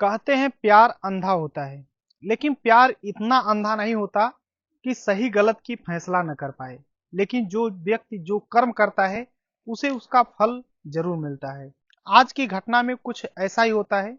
कहते हैं प्यार अंधा होता है, लेकिन प्यार इतना अंधा नहीं होता कि सही गलत की फैसला न कर पाए। लेकिन जो व्यक्ति जो कर्म करता है उसे उसका फल जरूर मिलता है। आज की घटना में कुछ ऐसा ही होता है।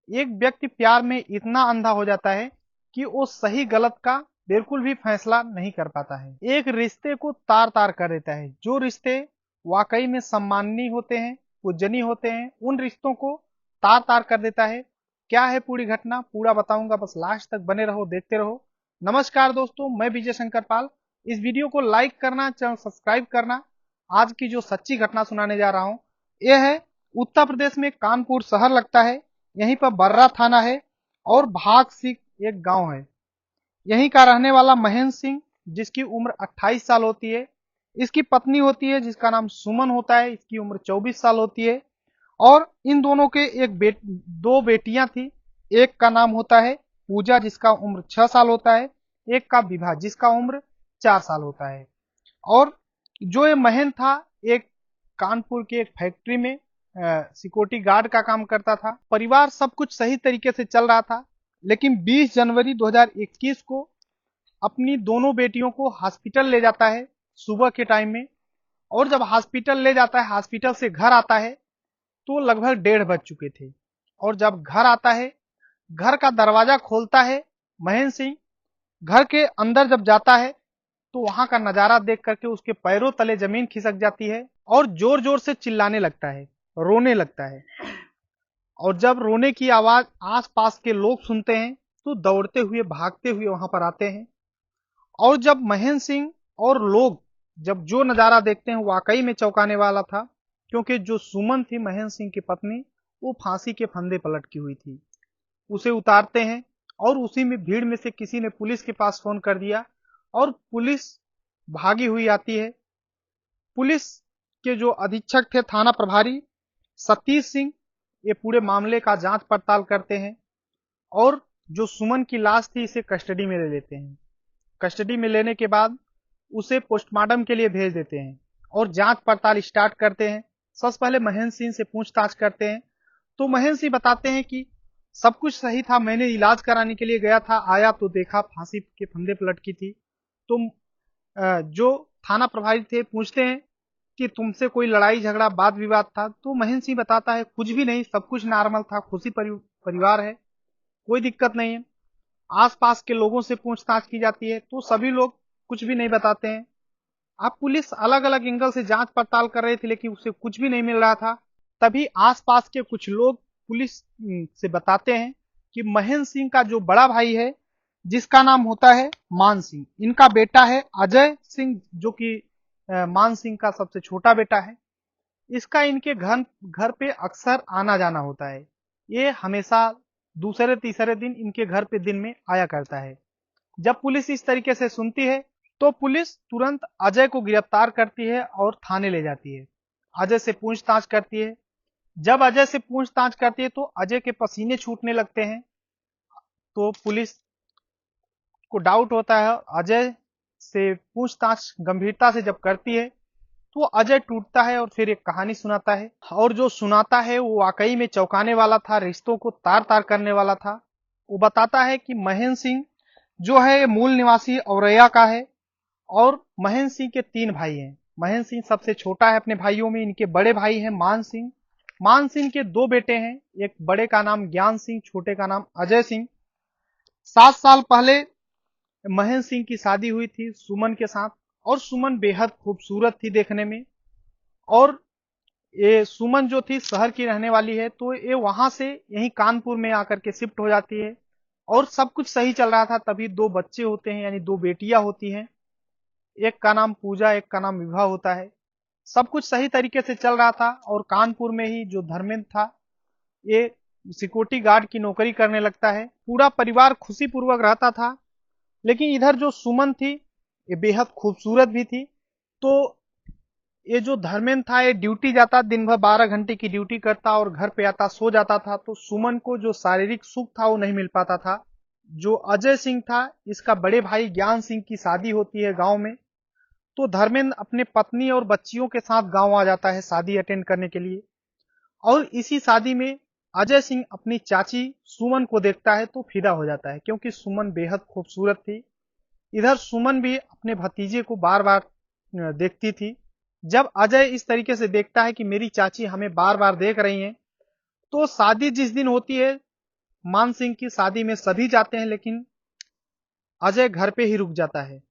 एक व्यक्ति प्यार में इतना अंधा हो जाता है कि वो सही गलत का बिल्कुल भी फैसला नहीं कर पाता है। एक रिश्ते को तार तार कर देता है। जो रिश्ते वाकई में सम्माननीय होते हैं, पूजनीय होते हैं, उन रिश्तों को तार तार कर देता है। क्या है पूरी घटना, पूरा बताऊंगा, बस लास्ट तक बने रहो, देखते रहो। नमस्कार दोस्तों, मैं विजय शंकर पाल। इस वीडियो को लाइक करना, चैनल सब्सक्राइब करना। आज की जो सच्ची घटना सुनाने जा रहा हूं, यह है उत्तर प्रदेश में कानपुर शहर लगता है। यहीं पर बर्रा थाना है और भाग सिंह एक गांव है। यहीं का रहने वाला महेंद्र सिंह, जिसकी उम्र 28 साल होती है। इसकी पत्नी होती है जिसका नाम सुमन होता है, इसकी उम्र 24 साल होती है। और इन दोनों के दो बेटियां थी। एक का नाम होता है पूजा, जिसका उम्र 6 साल होता है। एक का विभा, जिसका उम्र 4 साल होता है। और जो ये महेंद्र था, एक कानपुर के एक फैक्ट्री में सिक्योरिटी गार्ड का काम करता था। परिवार सब कुछ सही तरीके से चल रहा था। लेकिन 20 जनवरी 2021 को अपनी दोनों बेटियों को हॉस्पिटल ले जाता है सुबह के टाइम में। और जब हॉस्पिटल ले जाता है, हॉस्पिटल से घर आता है, तो लगभग 1:30 बज चुके थे। और जब घर आता है, घर का दरवाजा खोलता है महेंद्र सिंह। घर के अंदर जब जाता है तो वहां का नजारा देख करके उसके पैरों तले जमीन खिसक जाती है और जोर जोर से चिल्लाने लगता है, रोने लगता है। और जब रोने की आवाज आसपास के लोग सुनते हैं तो दौड़ते हुए भागते हुए वहां पर आते हैं। और जब महेंद्र सिंह और लोग जब जो नजारा देखते हैं, वाकई में चौंकाने वाला था। क्योंकि जो सुमन थी महेंद्र सिंह की पत्नी, वो फांसी के फंदे पर लटकी हुई थी। उसे उतारते हैं और उसी में भीड़ में से किसी ने पुलिस के पास फोन कर दिया और पुलिस भागी हुई आती है। पुलिस के जो अधीक्षक थे, थाना प्रभारी सतीश सिंह, ये पूरे मामले का जांच पड़ताल करते हैं। और जो सुमन की लाश थी, इसे कस्टडी में ले लेते हैं। कस्टडी में लेने के बाद उसे पोस्टमार्टम के लिए भेज देते हैं और जांच पड़ताल स्टार्ट करते हैं। सबसे पहले महेंद्र सिंह से पूछताछ करते हैं। तो महेंद्र सिंह बताते हैं कि सब कुछ सही था, मैंने इलाज कराने के लिए गया था, आया तो देखा फांसी के फंदे पर लटकी थी। तुम जो थाना प्रभारी थे पूछते हैं कि तुमसे कोई लड़ाई झगड़ा वाद विवाद था। तो महेंद्र सिंह बताता है कुछ भी नहीं, सब कुछ नॉर्मल था, खुशी परिवार है, कोई दिक्कत नहीं है। आसपास के लोगों से पूछताछ की जाती है तो सभी लोग कुछ भी नहीं बताते हैं। अब पुलिस अलग अलग एंगल से जांच पड़ताल कर रही थी, लेकिन उसे कुछ भी नहीं मिल रहा था। तभी आसपास के कुछ लोग पुलिस से बताते हैं कि महेंद्र सिंह का जो बड़ा भाई है, जिसका नाम होता है मान सिंह, इनका बेटा है अजय सिंह, जो कि मान सिंह का सबसे छोटा बेटा है। इसका इनके घर घर पे अक्सर आना जाना होता है। ये हमेशा दूसरे तीसरे दिन इनके घर पे दिन में आया करता है। जब पुलिस इस तरीके से सुनती है तो पुलिस तुरंत अजय को गिरफ्तार करती है और थाने ले जाती है। अजय से पूछताछ करती है। जब अजय से पूछताछ करती है तो अजय के पसीने छूटने लगते हैं। तो पुलिस को डाउट होता है। अजय से पूछताछ गंभीरता से जब करती है तो अजय टूटता है और फिर एक कहानी सुनाता है। और जो सुनाता है वो वाकई में चौंकाने वाला था, रिश्तों को तार तार करने वाला था। वो बताता है कि महेंद्र सिंह जो है मूल निवासी औरैया का है। और महेंद्र सिंह के 3 भाई हैं। महेंद्र सिंह सबसे छोटा है अपने भाइयों में। इनके बड़े भाई हैं मान सिंह। मान सिंह के 2 बेटे हैं, एक बड़े का नाम ज्ञान सिंह, छोटे का नाम अजय सिंह। 7 साल पहले महेंद्र सिंह की शादी हुई थी सुमन के साथ। और सुमन बेहद खूबसूरत थी देखने में। और ये सुमन जो थी शहर की रहने वाली है, तो ये वहां से यहीं कानपुर में आकर के शिफ्ट हो जाती है। और सब कुछ सही चल रहा था। तभी 2 बच्चे होते हैं, यानी 2 बेटियां होती हैं। एक का नाम पूजा, एक का नाम विभा होता है। सब कुछ सही तरीके से चल रहा था। और कानपुर में ही जो धर्मेंद्र था, ये सिक्योरिटी गार्ड की नौकरी करने लगता है। पूरा परिवार खुशी पूर्वक रहता था। लेकिन इधर जो सुमन थी, ये बेहद खूबसूरत भी थी। तो ये जो धर्मेंद्र था, ये ड्यूटी जाता, दिन भर 12 घंटे की ड्यूटी करता और घर पे आता, सो जाता था। तो सुमन को जो शारीरिक सुख था वो नहीं मिल पाता था। जो अजय सिंह था, इसका बड़े भाई ज्ञान सिंह की शादी होती है गांव में। तो धर्मेंद्र अपने पत्नी और बच्चियों के साथ गांव आ जाता है शादी अटेंड करने के लिए। और इसी शादी में अजय सिंह अपनी चाची सुमन को देखता है तो फिदा हो जाता है, क्योंकि सुमन बेहद खूबसूरत थी। इधर सुमन भी अपने भतीजे को बार बार देखती थी। जब अजय इस तरीके से देखता है कि मेरी चाची हमें बार बार देख रही हैं, तो शादी जिस दिन होती है, मान सिंह की शादी में सभी जाते हैं, लेकिन अजय घर पे ही रुक जाता है।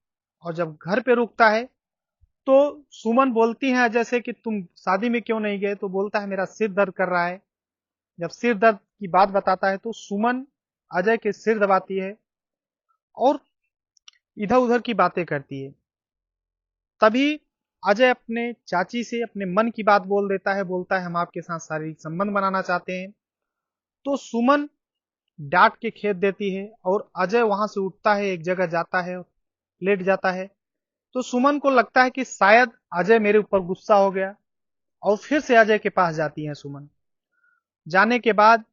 और जब घर पे रुकता है तो सुमन बोलती है अजय से कि तुम शादी में क्यों नहीं गए, तो बोलता है मेरा सिर दर्द कर रहा है। जब सिर दर्द की बात बताता है तो सुमन अजय के सिर दबाती है और इधर उधर की बातें करती है। तभी अजय अपने चाची से अपने मन की बात बोल देता है, बोलता है हम आपके साथ शारीरिक संबंध बनाना चाहते हैं। तो सुमन डांट के खेद देती है और अजय वहां से उठता है, एक जगह जाता है, लेट जाता है। तो सुमन को लगता है कि शायद अजय मेरे ऊपर गुस्सा हो गया, और फिर से अजय के पास जाती है सुमन। जाने के बाद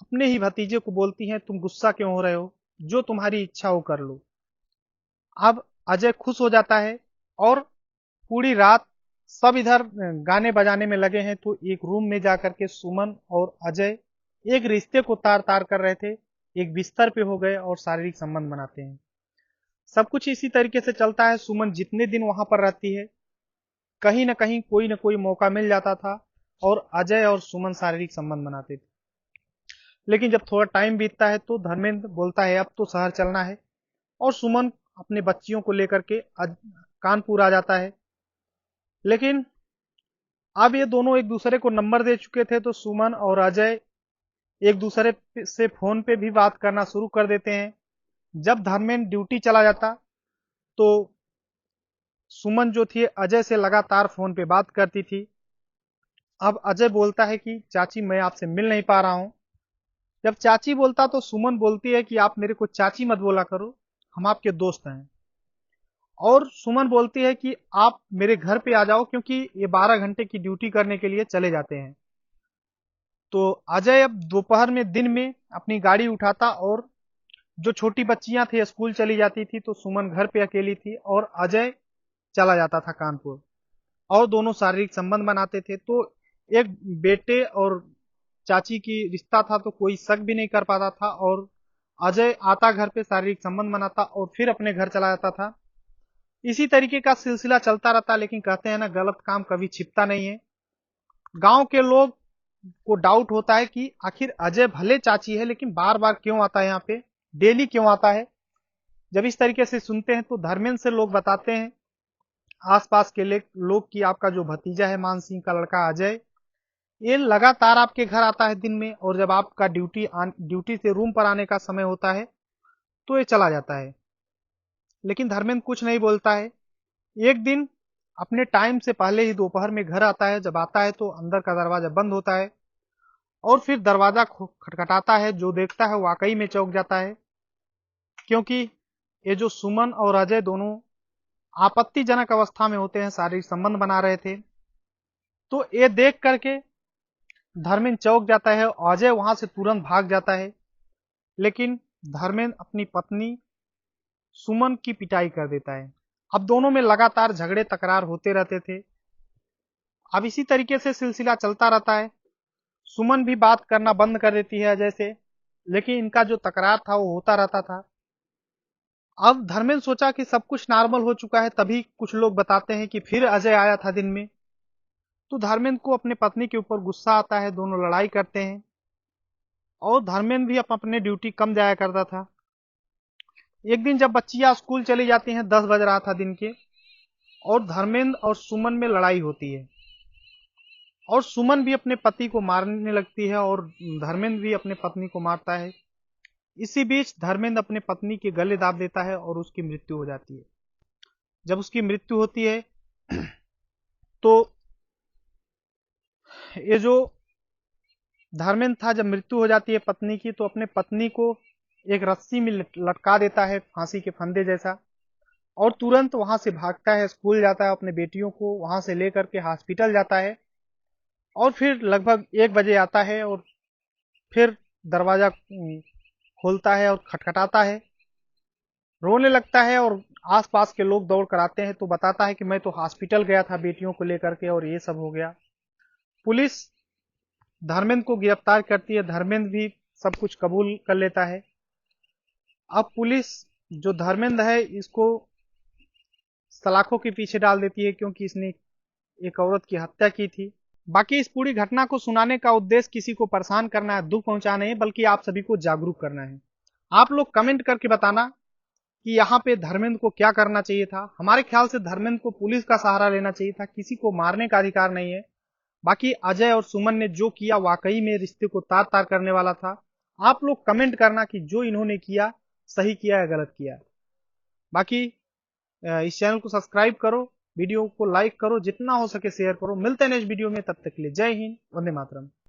अपने ही भतीजे को बोलती हैं तुम गुस्सा क्यों हो रहे हो, जो तुम्हारी इच्छा हो कर लो। अब अजय खुश हो जाता है और पूरी रात सब इधर गाने बजाने में लगे हैं। तो एक रूम में जाकर के सुमन और अजय एक रिश्ते को तार तार कर रहे थे, एक बिस्तर पे हो गए और शारीरिक संबंध बनाते हैं। सब कुछ इसी तरीके से चलता है। सुमन जितने दिन वहां पर रहती है, कहीं ना कहीं कोई ना कोई मौका मिल जाता था और अजय और सुमन शारीरिक संबंध बनाते थे। लेकिन जब थोड़ा टाइम बीतता है तो धर्मेंद्र बोलता है अब तो शहर चलना है, और सुमन अपने बच्चियों को लेकर के कानपुर आ जाता है। लेकिन अब ये दोनों एक दूसरे को नंबर दे चुके थे, तो सुमन और अजय एक दूसरे से फोन पे भी बात करना शुरू कर देते हैं। जब धर्मेंद्र ड्यूटी चला जाता तो सुमन जो थी अजय से लगातार फोन पे बात करती थी। अब अजय बोलता है कि चाची मैं आपसे मिल नहीं पा रहा हूं। जब चाची बोलता तो सुमन बोलती है कि आप मेरे को चाची मत बोला करो, हम आपके दोस्त हैं। और सुमन बोलती है कि आप मेरे घर पे आ जाओ, क्योंकि ये 12 घंटे की ड्यूटी करने के लिए चले जाते हैं। तो अजय अब दोपहर में दिन में अपनी गाड़ी उठाता और जो छोटी बच्चियां थी स्कूल चली जाती थी, तो सुमन घर पे अकेली थी और अजय चला जाता था कानपुर, और दोनों शारीरिक संबंध बनाते थे। तो एक बेटे और चाची की रिश्ता था, तो कोई शक भी नहीं कर पाता था। और अजय आता घर पे, शारीरिक संबंध बनाता और फिर अपने घर चला जाता था। इसी तरीके का सिलसिला चलता रहता। लेकिन कहते हैं ना, गलत काम कभी छिपता नहीं है। गांव के लोग को डाउट होता है कि आखिर अजय भले चाची है, लेकिन बार बार क्यों आता है यहाँ पे, डेली क्यों आता है। जब इस तरीके से सुनते हैं तो धर्मेंद्र से लोग बताते हैं, आसपास के लोग, कि आपका जो भतीजा है मान सिंह का लड़का अजय, ये लगातार आपके घर आता है दिन में, और जब आपका ड्यूटी से रूम पर आने का समय होता है तो ये चला जाता है। लेकिन धर्मेंद्र कुछ नहीं बोलता है। एक दिन अपने टाइम से पहले ही दोपहर में घर आता है। जब आता है तो अंदर का दरवाजा बंद होता है, और फिर दरवाजा खटखटाता है। जो देखता है वाकई में चौंक जाता है, क्योंकि ये जो सुमन और अजय दोनों आपत्तिजनक अवस्था में होते हैं, शारीरिक संबंध बना रहे थे। तो ये देख करके धर्मेंद्र चौंक जाता है और अजय वहां से तुरंत भाग जाता है। लेकिन धर्मेंद्र अपनी पत्नी सुमन की पिटाई कर देता है। अब दोनों में लगातार झगड़े तकरार होते रहते थे। अब इसी तरीके से सिलसिला चलता रहता है। सुमन भी बात करना बंद कर देती है अजय से, लेकिन इनका जो तकरार था वो होता रहता था। अब धर्मेंद्र सोचा कि सब कुछ नॉर्मल हो चुका है, तभी कुछ लोग बताते हैं कि फिर अजय आया था दिन में। तो धर्मेंद्र को अपने पत्नी के ऊपर गुस्सा आता है, दोनों लड़ाई करते हैं। और धर्मेंद्र भी अपने ड्यूटी कम जाया करता था। एक दिन जब बच्चियां स्कूल चली जाती हैं, 10 बज रहा था दिन के, और धर्मेंद्र और सुमन में लड़ाई होती है, और सुमन भी अपने पति को मारने लगती है और धर्मेंद्र भी अपने पत्नी को मारता है। इसी बीच धर्मेंद्र अपने पत्नी के गले दाब देता है और उसकी मृत्यु हो जाती है। जब उसकी मृत्यु होती है तो ये जो धर्मेंद्र था, जब मृत्यु हो जाती है पत्नी की, तो अपने पत्नी को एक रस्सी में लटका देता है, फांसी के फंदे जैसा, और तुरंत वहां से भागता है, स्कूल जाता है, अपने बेटियों को वहां से लेकर के हॉस्पिटल जाता है। और फिर लगभग 1 बजे आता है और फिर दरवाजा खोलता है और खटखटाता है, रोने लगता है। और आसपास के लोग दौड़ कर आते हैं तो बताता है कि मैं तो हॉस्पिटल गया था बेटियों को लेकर के और ये सब हो गया। पुलिस धर्मेंद्र को गिरफ्तार करती है। धर्मेंद्र भी सब कुछ कबूल कर लेता है। अब पुलिस जो धर्मेंद्र है इसको सलाखों के पीछे डाल देती है, क्योंकि इसने एक औरत की हत्या की थी। बाकी इस पूरी घटना को सुनाने का उद्देश्य किसी को परेशान करना है, दुख पहुंचाना नहीं, बल्कि आप सभी को जागरूक करना है। आप लोग कमेंट करके बताना कि यहाँ पे धर्मेंद्र को क्या करना चाहिए था। हमारे ख्याल से धर्मेंद्र को पुलिस का सहारा लेना चाहिए था, किसी को मारने का अधिकार नहीं है। बाकी अजय और सुमन ने जो किया वाकई में रिश्ते को तार तार करने वाला था। आप लोग कमेंट करना कि जो इन्होंने किया सही किया या गलत किया। बाकी इस चैनल को सब्सक्राइब करो, वीडियो को लाइक करो, जितना हो सके शेयर करो। मिलते हैं नेक्स्ट वीडियो में, तब तक के लिए जय हिंद, वंदे मातरम।